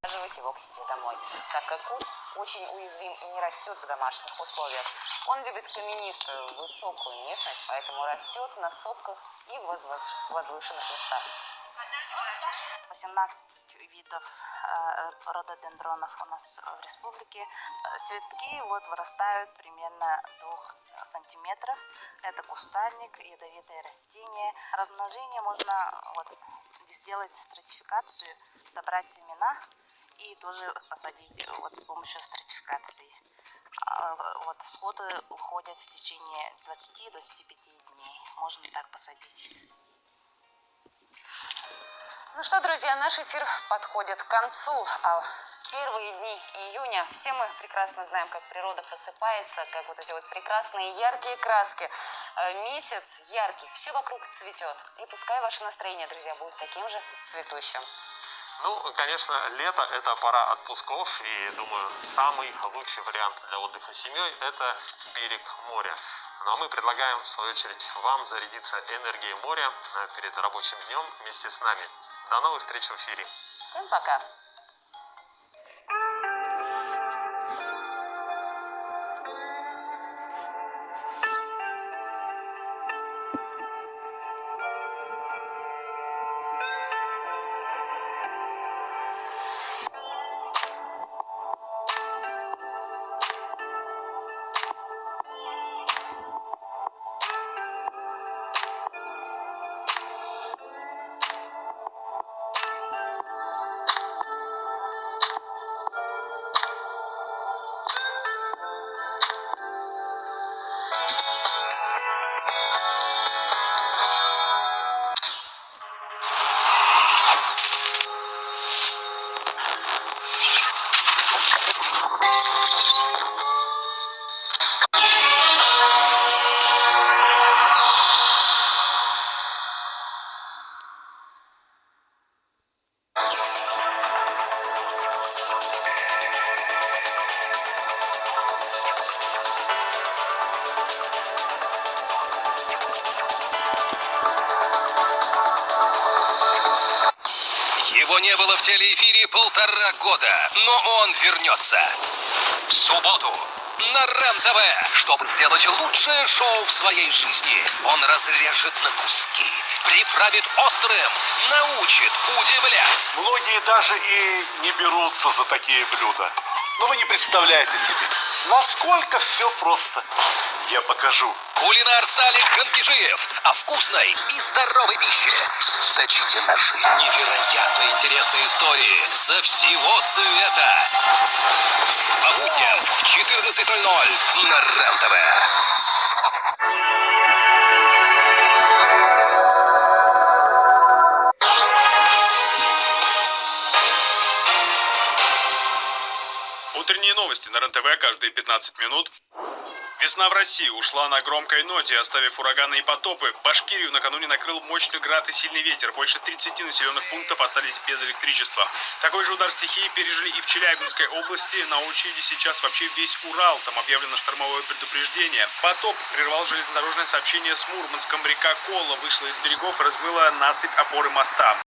его к себе домой, так как куст очень уязвим и не растет в домашних условиях. Он любит каменистую, высокую местность, поэтому растет на сопках и в возвышенных местах. 18 видов рододендронов у нас в республике. Цветки вырастают примерно 2 сантиметров. Это кустарник, ядовитое растение. Размножение можно сделать стратификацию, собрать семена и тоже посадить с помощью стратификации. Всходы уходят в течение 20-25 дней. Можно так посадить. Ну что, друзья, наш эфир подходит к концу. Первые дни июня все мы прекрасно знаем, как природа просыпается, как вот эти вот прекрасные яркие краски. Месяц яркий, все вокруг цветет. И пускай ваше настроение, друзья, будет таким же цветущим. Ну, конечно, лето – это пора отпусков, и, думаю, самый лучший вариант для отдыха с семьей – это берег моря. Ну а мы предлагаем, в свою очередь, вам зарядиться энергией моря перед рабочим днем вместе с нами. До новых встреч в эфире. Всем пока. Его не было в телеэфире 1,5 года, но он вернется. В субботу на РЕН-ТВ, чтобы сделать лучшее шоу в своей жизни. Он разрежет на куски, приправит острым, научит удивлять. Многие даже и не берутся за такие блюда. Но вы не представляете себе, насколько все просто. Я покажу. Кулинар Сталик Ханкишиев о вкусной и здоровой пище. Точите ножи. Невероятно интересные истории со всего света. По будням в 14:00 на РЕН-ТВ. Утренние новости на РЕН-ТВ каждые 15 минут. Весна в России ушла на громкой ноте, оставив ураганы и потопы. Башкирию накануне накрыл мощный град и сильный ветер. Больше 30 населенных пунктов остались без электричества. Такой же удар стихии пережили и в Челябинской области. На очереди сейчас вообще весь Урал. Там объявлено штормовое предупреждение. Потоп прервал железнодорожное сообщение с Мурманском. Река Кола вышла из берегов и размыла насыпь опоры моста.